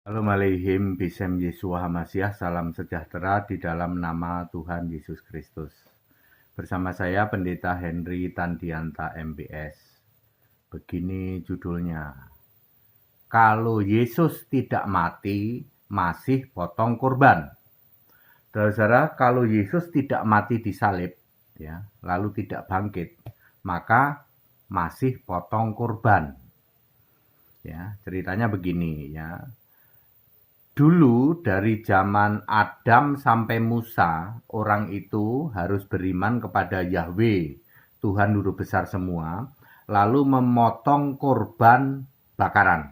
Shalom Aleihim, Bisem Yeshua Hamasiah, salam sejahtera di dalam nama Tuhan Yesus Kristus. Bersama saya Pendeta Henry Tandianta MBS. Begini judulnya, kalau Yesus tidak mati, masih potong kurban. Saudara-saudara, kalau Yesus tidak mati di salib, ya, lalu tidak bangkit, maka masih potong kurban. Ya, ceritanya begini ya. Dulu dari zaman Adam sampai Musa, orang itu harus beriman kepada Yahweh, Tuhan Guru besar semua, lalu memotong korban bakaran,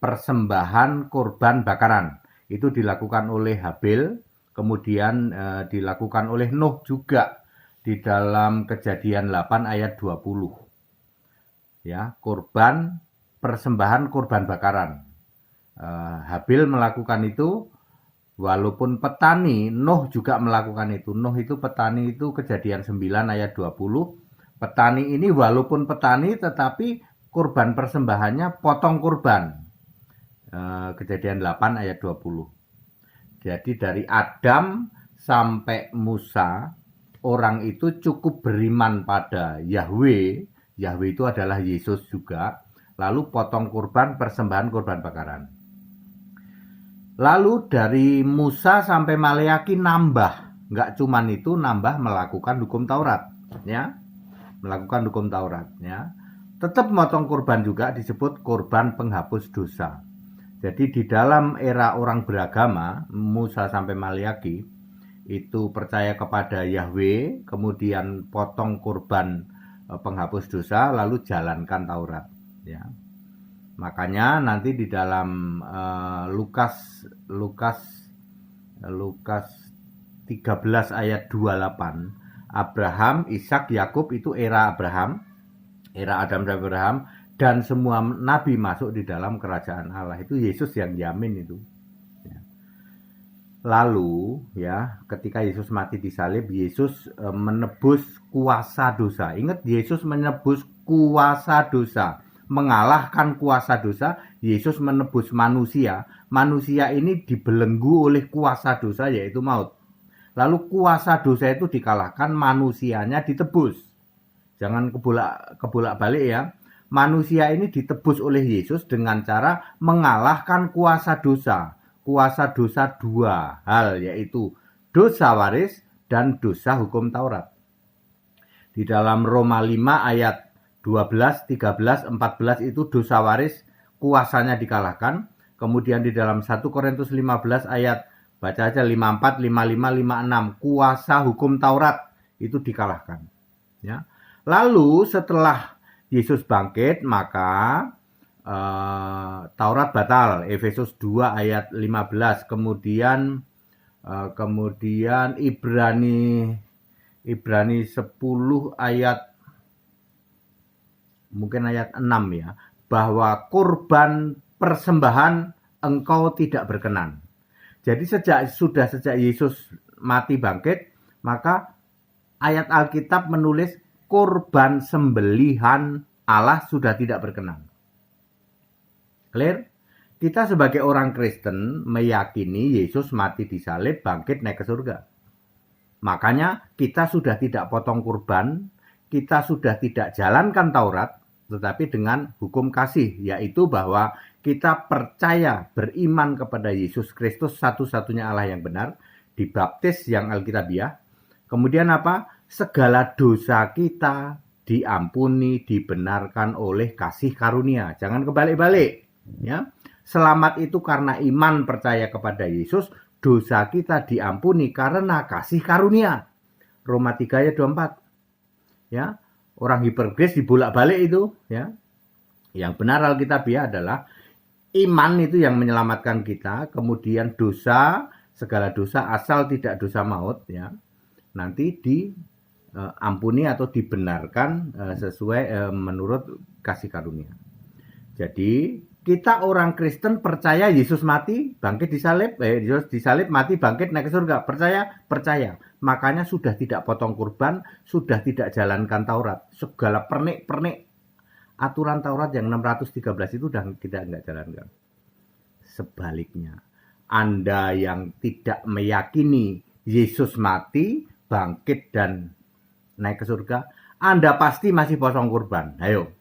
persembahan korban bakaran. Itu dilakukan oleh Habil, kemudian dilakukan oleh Nuh juga di dalam Kejadian 8 ayat 20. Ya, korban persembahan korban bakaran. Habil melakukan itu, walaupun petani, Nuh juga melakukan itu. Nuh itu petani, itu Kejadian 9 ayat 20. Petani ini walaupun petani tetapi kurban persembahannya potong kurban. Kejadian 8 ayat 20. Jadi dari Adam sampai Musa, orang itu cukup beriman pada Yahweh. Yahweh itu adalah Yesus juga. Lalu potong kurban persembahan kurban bakaran. Lalu dari Musa sampai Maleaki nambah, nggak cuman itu, nambah melakukan hukum Taurat, ya, melakukan hukum Taurat, ya. Tetap motong kurban juga disebut kurban penghapus dosa. Jadi di dalam era orang beragama, Musa sampai Maleaki itu percaya kepada Yahweh, kemudian potong kurban penghapus dosa, lalu jalankan Taurat, ya. Makanya nanti di dalam Lukas 13 ayat 28, Abraham, Ishak, Yakub itu era Abraham, era Adam dan Abraham, dan semua nabi masuk di dalam kerajaan Allah. Itu Yesus yang jamin itu. Lalu ya, ketika Yesus mati di salib, Yesus menebus kuasa dosa. Ingat, Yesus menebus kuasa dosa, mengalahkan kuasa dosa. Yesus menebus manusia. Manusia ini dibelenggu oleh kuasa dosa, yaitu maut. Lalu kuasa dosa itu dikalahkan, manusianya ditebus. Jangan kebolak-balik ya. Manusia ini ditebus oleh Yesus dengan cara mengalahkan kuasa dosa. Kuasa dosa dua hal, yaitu dosa waris dan dosa hukum Taurat. Di dalam Roma 5 ayat 12, 13, 14 itu dosa waris kuasanya dikalahkan. Kemudian di dalam 1 Korintus 15 ayat, baca aja 54, 55, 56, kuasa hukum Taurat itu dikalahkan. Ya. Lalu setelah Yesus bangkit, maka Taurat batal, Efesus 2 ayat 15. Kemudian Ibrani 10 ayat, mungkin ayat 6 ya, bahwa kurban persembahan engkau tidak berkenan. Jadi sejak Yesus mati bangkit, maka ayat Alkitab menulis kurban sembelihan Allah sudah tidak berkenan. Clear? Kita sebagai orang Kristen meyakini Yesus mati di salib, bangkit, naik ke surga. Makanya kita sudah tidak potong kurban, kita sudah tidak jalankan Taurat, tetapi dengan hukum kasih, yaitu bahwa kita percaya, beriman kepada Yesus Kristus, satu-satunya Allah yang benar, dibaptis yang Alkitabiah. Kemudian apa? Segala dosa kita diampuni, dibenarkan oleh kasih karunia. Jangan kebalik-balik. Ya, selamat itu karena iman percaya kepada Yesus, dosa kita diampuni karena kasih karunia. Roma 3 ayat 24. Ya, orang hipergrace dibolak-balik itu, ya. Yang benar Alkitabiah adalah iman itu yang menyelamatkan kita, kemudian dosa, segala dosa asal tidak dosa maut, ya. Nanti diampuni atau dibenarkan sesuai menurut kasih karunia. Jadi kita orang Kristen percaya Yesus mati, bangkit di salib, Yesus di salib, mati, bangkit, naik ke surga. Percaya. Makanya sudah tidak potong kurban, sudah tidak jalankan Taurat. Segala pernik-pernik aturan Taurat yang 613 itu sudah tidak jalankan. sebaliknya. Anda yang tidak meyakini Yesus mati, bangkit, dan naik ke surga, Anda pasti masih potong kurban. Ayo.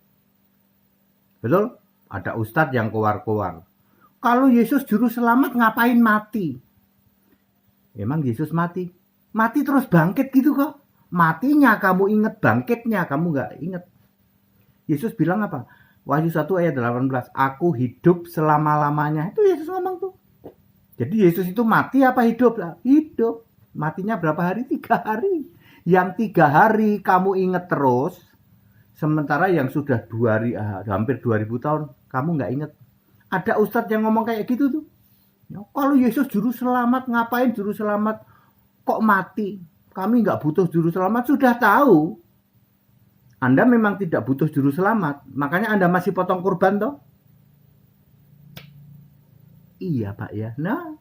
Betul? Ada ustadz yang keluar-keluar. Kalau Yesus juru selamat, ngapain mati? Emang Yesus mati? Mati terus bangkit gitu kok. Matinya kamu ingat, bangkitnya kamu nggak ingat. Yesus bilang apa? Wahyu 1 ayat 18, aku hidup selama-lamanya. Itu Yesus ngomong tuh. Jadi Yesus itu mati apa hidup? Hidup. Matinya berapa hari? 3 hari. Yang 3 hari kamu ingat terus. Sementara yang sudah hampir 2000 tahun, kamu nggak ingat. Ada ustadz yang ngomong kayak gitu tuh. Ya, kalau Yesus juru selamat, ngapain juru selamat kok mati? Kami nggak butuh juru selamat, sudah tahu. Anda memang tidak butuh juru selamat, makanya Anda masih potong kurban toh? Iya Pak ya. Nah,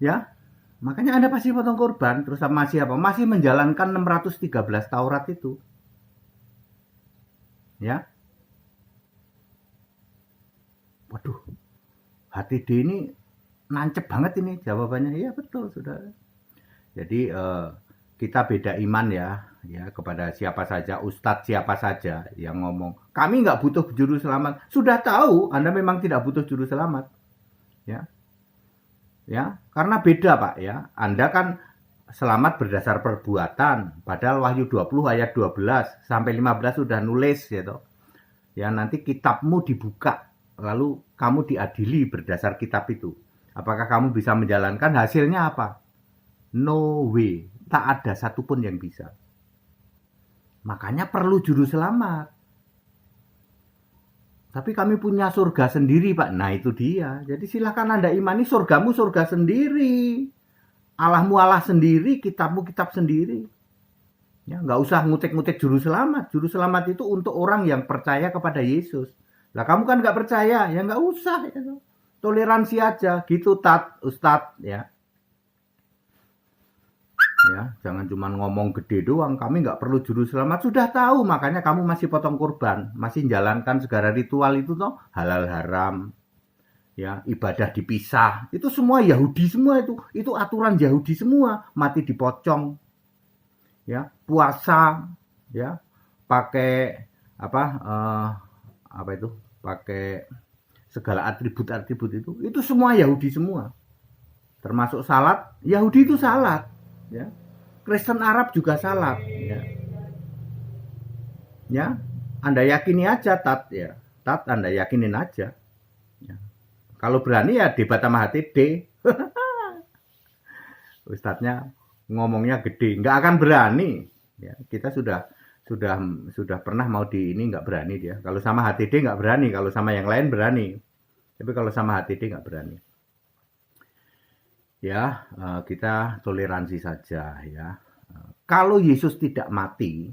ya, makanya Anda pasti potong kurban, terus masih apa? Masih menjalankan 613 Taurat itu. Ya. Waduh, HTD ini nancep banget ini jawabannya. Iya betul, sudah. Jadi kita beda iman ya kepada siapa saja, ustadz siapa saja yang ngomong kami nggak butuh juru selamat. Sudah tahu Anda memang tidak butuh juru selamat, ya karena beda Pak ya. Anda kan selamat berdasar perbuatan, padahal Wahyu 20 ayat 12 sampai 15 sudah nulis gitu. Ya nanti kitabmu dibuka, lalu kamu diadili berdasar kitab itu. Apakah kamu bisa menjalankan? Hasilnya apa? No way, tak ada satupun yang bisa. Makanya perlu juru selamat. Tapi kami punya surga sendiri Pak. Nah itu dia. Jadi silakan Anda imani surgamu surga sendiri. Allahmu Allah sendiri, kitabmu kitab sendiri. Ya, nggak usah ngutek-ngutek juru selamat. Juru selamat itu untuk orang yang percaya kepada Yesus. Lah kamu kan nggak percaya, ya nggak usah. Ya. Toleransi aja, gitu Ustadz ya. Ya, jangan cuma ngomong gede doang, kami nggak perlu juru selamat, sudah tahu, makanya kamu masih potong kurban, masih menjalankan segala ritual itu toh, halal haram, ya, ibadah dipisah, itu semua Yahudi semua itu aturan Yahudi semua, mati dipocong, ya, puasa, ya, pakai apa itu, pakai segala atribut-atribut itu semua Yahudi semua, termasuk salat, Yahudi itu salat. Ya, Kristen Arab juga salat. Ya, Anda yakini aja ya, Anda yakinin aja. Ya. Kalau berani ya debat sama HTD. Ustadznya ngomongnya gede, nggak akan berani. Ya, kita sudah pernah mau di ini nggak berani dia. Kalau sama HTD nggak berani, kalau sama yang lain berani. Tapi kalau sama HTD nggak berani. Ya, kita toleransi saja ya. Kalau Yesus tidak mati,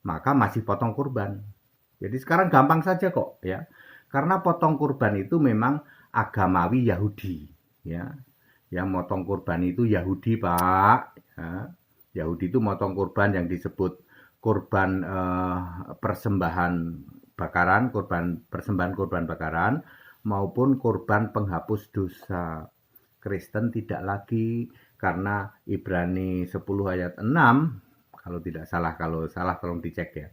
maka masih potong kurban. Jadi sekarang gampang saja kok ya. Karena potong kurban itu memang agamawi Yahudi ya. Yang motong kurban itu Yahudi, Pak. Ya. Yahudi itu motong kurban yang disebut kurban persembahan bakaran, persembahan kurban bakaran maupun kurban penghapus dosa. Kristen tidak lagi, karena Ibrani 10 ayat 6 kalau tidak salah, kalau salah tolong dicek ya.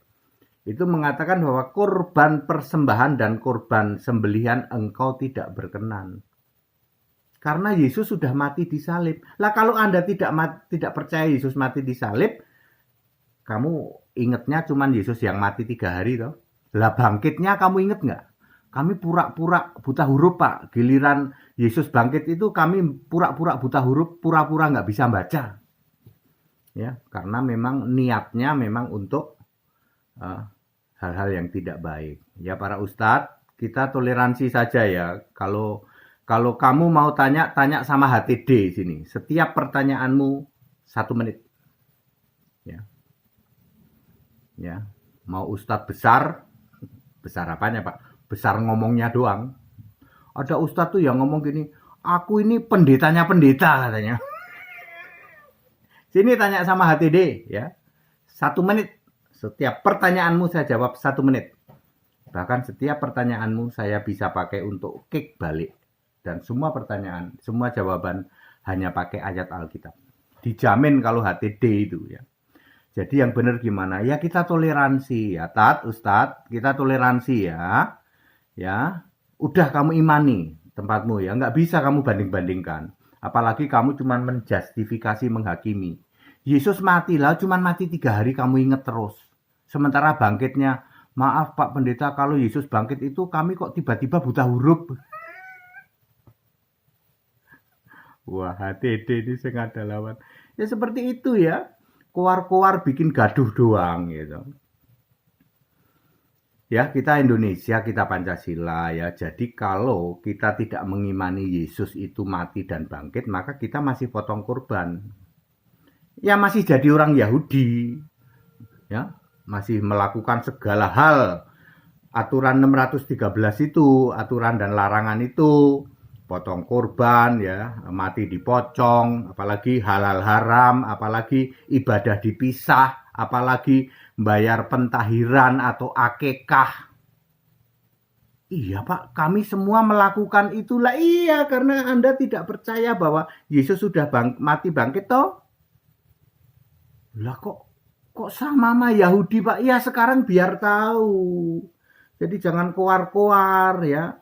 Itu mengatakan bahwa kurban persembahan dan kurban sembelihan engkau tidak berkenan. Karena Yesus sudah mati di salib. Lah kalau Anda tidak percaya Yesus mati di salib, kamu ingatnya cuman Yesus yang mati 3 hari toh. Lah bangkitnya kamu inget nggak? Kami pura-pura buta huruf Pak. Giliran Yesus bangkit itu kami pura-pura buta huruf, pura-pura nggak bisa baca. Ya, karena memang niatnya memang untuk hal-hal yang tidak baik. Ya para ustadz, kita toleransi saja ya. Kalau kamu mau tanya sama HTD sini. Setiap pertanyaanmu 1 menit. Ya. Mau ustadz besar apanya Pak? Besar ngomongnya doang. Ada ustadz tuh yang ngomong gini, aku ini pendetanya pendeta katanya. Sini tanya sama HTD ya. 1 menit. Setiap pertanyaanmu saya jawab 1 menit. Bahkan setiap pertanyaanmu saya bisa pakai untuk kick balik. Dan semua pertanyaan, semua jawaban hanya pakai ayat Alkitab. Dijamin kalau HTD itu ya. Jadi yang benar gimana? Ya kita toleransi ya, Ustadz, kita toleransi ya. Ya, udah kamu imani tempatmu ya, nggak bisa kamu banding-bandingkan. Apalagi kamu cuma menjustifikasi, menghakimi. Yesus mati lah, cuma mati 3 hari kamu inget terus. Sementara bangkitnya, maaf Pak Pendeta, kalau Yesus bangkit itu kami kok tiba-tiba buta huruf. Wah, HTD ini sing ada lawan. Ya seperti itu ya. Keluar-keluar bikin gaduh doang gitu. Ya, kita Indonesia, kita Pancasila ya. Jadi kalau kita tidak mengimani Yesus itu mati dan bangkit, maka kita masih potong kurban. Ya masih jadi orang Yahudi. Ya, masih melakukan segala hal. Aturan 613 itu, aturan dan larangan itu, potong kurban ya, mati dipocong, apalagi halal haram, apalagi ibadah dipisah, apalagi bayar pentahiran atau akekah. Iya Pak, kami semua melakukan itulah. Iya, karena Anda tidak percaya bahwa Yesus sudah mati bangkit toh. Lah kok sama sama Yahudi Pak? Ya sekarang biar tahu. Jadi jangan koar-koar ya.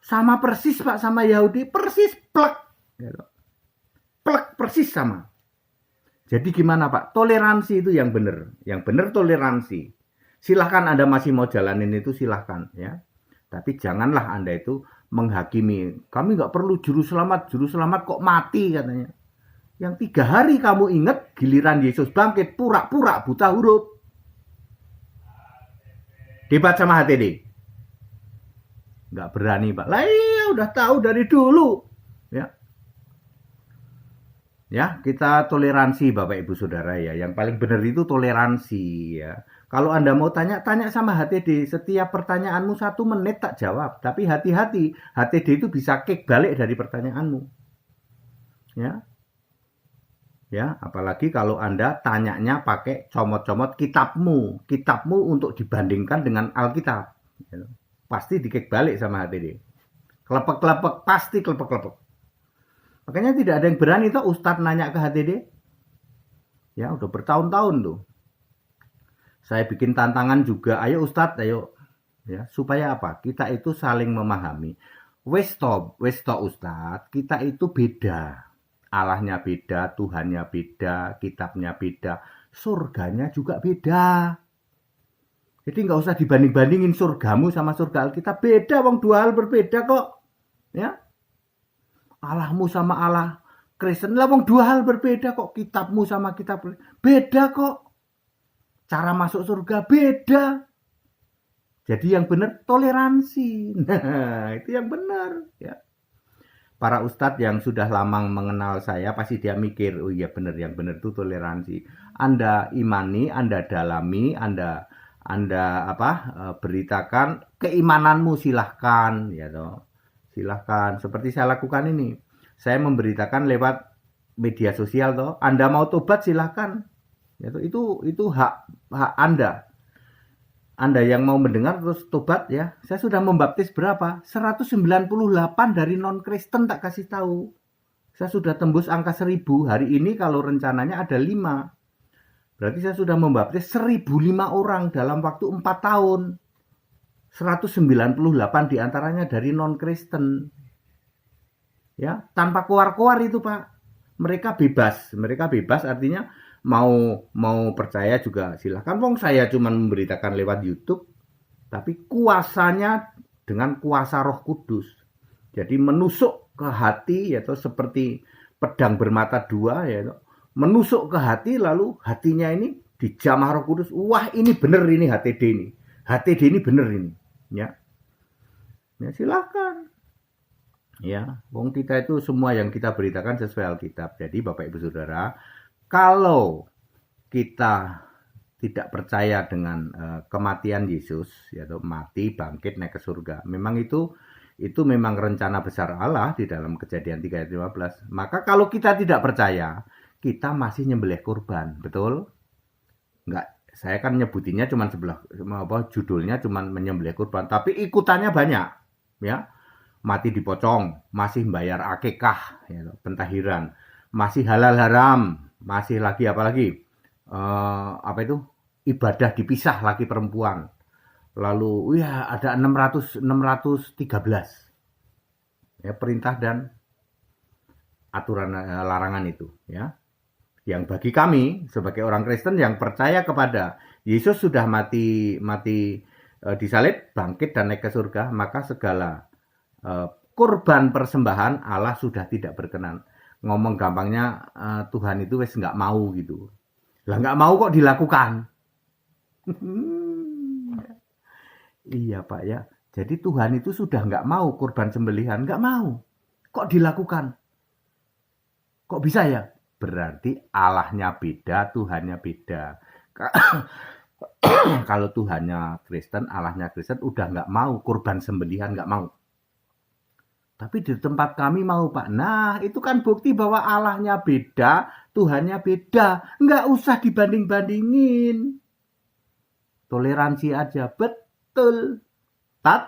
Sama persis Pak sama Yahudi, persis plek. Plek persis sama. Jadi gimana Pak? Toleransi itu yang benar. Yang benar toleransi. Silahkan Anda masih mau jalanin itu silahkan ya. Tapi janganlah Anda itu menghakimi. Kami nggak perlu juru selamat kok mati katanya. Yang 3 hari kamu ingat giliran Yesus bangkit pura-pura buta huruf. Debat sama HTD. Nggak berani Pak. Lah iya udah tahu dari dulu. Ya. Ya, kita toleransi Bapak Ibu Saudara ya. Yang paling benar itu toleransi ya. Kalau Anda mau tanya sama HTD. Setiap pertanyaanmu 1 menit tak jawab. Tapi hati-hati, HTD itu bisa kick balik dari pertanyaanmu. Ya. Ya, apalagi kalau Anda tanyanya pakai comot-comot kitabmu. Kitabmu untuk dibandingkan dengan Alkitab. Ya. Pasti di-kick balik sama HTD. Kelepek-kelepek, pasti kelepek-kelepek. Makanya tidak ada yang berani tuh Ustadz nanya ke HTD. Ya udah bertahun-tahun tuh. Saya bikin tantangan juga. Ayo Ustadz, ayo. Ya, supaya apa? Kita itu saling memahami. Wes to Ustadz, kita itu beda. Allahnya beda, Tuhannya beda, kitabnya beda, surganya juga beda. Jadi nggak usah dibanding-bandingin surgamu sama surga Alkitab. Beda, wong 2 hal berbeda kok. Ya. Allahmu sama Allah Kristen lah wong 2 hal berbeda kok. Kitabmu sama kitab beda kok. Cara masuk surga beda. Jadi yang benar toleransi. Nah, itu yang benar ya. Para ustadz yang sudah lama mengenal saya pasti dia mikir, oh iya benar, yang benar itu toleransi. Anda imani, Anda dalami, Anda beritakan keimananmu silahkan ya toh. Silahkan, seperti saya lakukan ini. Saya memberitakan lewat media sosial toh. Anda mau tobat silahkan. Itu hak Anda. Anda yang mau mendengar terus tobat ya. Saya sudah membaptis berapa? 198 dari non-Kristen tak kasih tahu. Saya sudah tembus angka 1000. Hari ini kalau rencananya ada 5. Berarti saya sudah membaptis 1005 orang dalam waktu 4 tahun. 198 diantaranya dari non-Kristen. Ya, tanpa keluar-keluar itu Pak. Mereka bebas artinya mau percaya juga silahkan. Wong saya cuma memberitakan lewat YouTube, tapi kuasanya dengan kuasa Roh Kudus. Jadi menusuk ke hati yaitu seperti pedang bermata 2 ya, menusuk ke hati lalu hatinya ini dijamah Roh Kudus. Wah, ini bener ini HTD ini. HTD ini bener ini. Ya silahkan ya, wong kita itu semua yang kita beritakan sesuai Alkitab. Jadi Bapak Ibu Saudara, kalau kita tidak percaya dengan kematian Yesus, yaitu mati, bangkit, naik ke surga, memang itu memang rencana besar Allah di dalam Kejadian 3 ayat 15. Maka kalau kita tidak percaya, kita masih nyembelih kurban, betul? saya kan nyebutinnya cuma judulnya cuma menyembelih kurban, tapi ikutannya banyak, ya. Mati dipocong, masih bayar akikah, ya, pentahiran, masih halal haram, masih lagi apa lagi? Apa itu? Ibadah dipisah laki perempuan. Lalu ya ada 613 ya, perintah dan aturan larangan itu, ya. Yang bagi kami sebagai orang Kristen yang percaya kepada Yesus sudah mati disalib, bangkit dan naik ke surga, maka segala kurban persembahan Allah sudah tidak berkenan. Ngomong gampangnya, Tuhan itu wes nggak mau gitu. Lah nggak mau kok dilakukan. Iya Pak ya. Jadi Tuhan itu sudah nggak mau kurban sembelihan, nggak mau. Kok dilakukan? Kok bisa ya? Berarti Allahnya beda, Tuhannya beda. Kalau Tuhannya Kristen, Allahnya Kristen, udah nggak mau kurban sembelihan, nggak mau. Tapi di tempat kami mau Pak. Nah itu kan bukti bahwa Allahnya beda, Tuhannya beda. Nggak usah dibanding-bandingin. Toleransi aja, betul.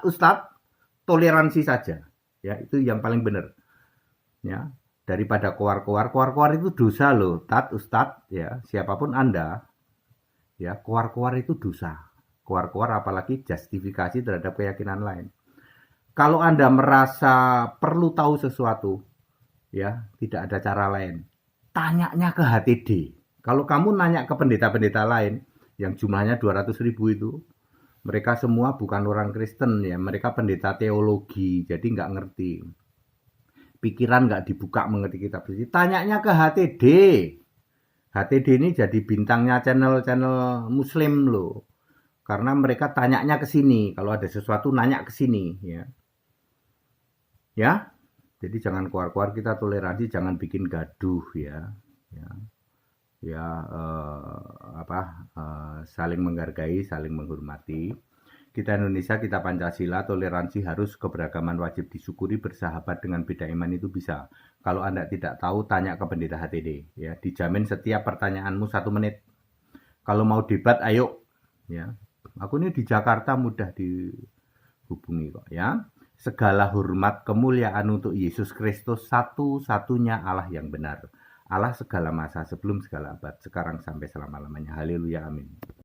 Ustadz, toleransi saja. Ya itu yang paling benar. Ya, daripada koar-koar itu dosa loh, Ustadz, ya siapapun Anda, ya koar-koar itu dosa. Koar-koar apalagi justifikasi terhadap keyakinan lain. Kalau Anda merasa perlu tahu sesuatu, ya tidak ada cara lain. Tanyanya ke HTD. Kalau kamu nanya ke pendeta-pendeta lain, yang jumlahnya 200.000 itu, mereka semua bukan orang Kristen ya, mereka pendeta teologi, jadi nggak ngerti. Pikiran nggak dibuka mengerti kitab suci. Tanyanya ke HTD. HTD ini jadi bintangnya channel-channel Muslim loh. Karena mereka tanyanya ke sini. Kalau ada sesuatu nanya ke sini, ya. Ya, jadi jangan keluar-keluar, kita toleransi, jangan bikin gaduh ya. Ya, saling menghargai, saling menghormati. Kita Indonesia, kita Pancasila, toleransi harus, keberagaman wajib disyukuri, bersahabat dengan beda iman itu bisa. Kalau Anda tidak tahu, tanya ke pendeta HTD. Ya, dijamin setiap pertanyaanmu 1 menit. Kalau mau debat, ayo. Ya, aku ini di Jakarta mudah dihubungi kok. Ya, segala hormat kemuliaan untuk Yesus Kristus, satu-satunya Allah yang benar. Allah segala masa, sebelum segala abad, sekarang sampai selama-lamanya. Haleluya, amin.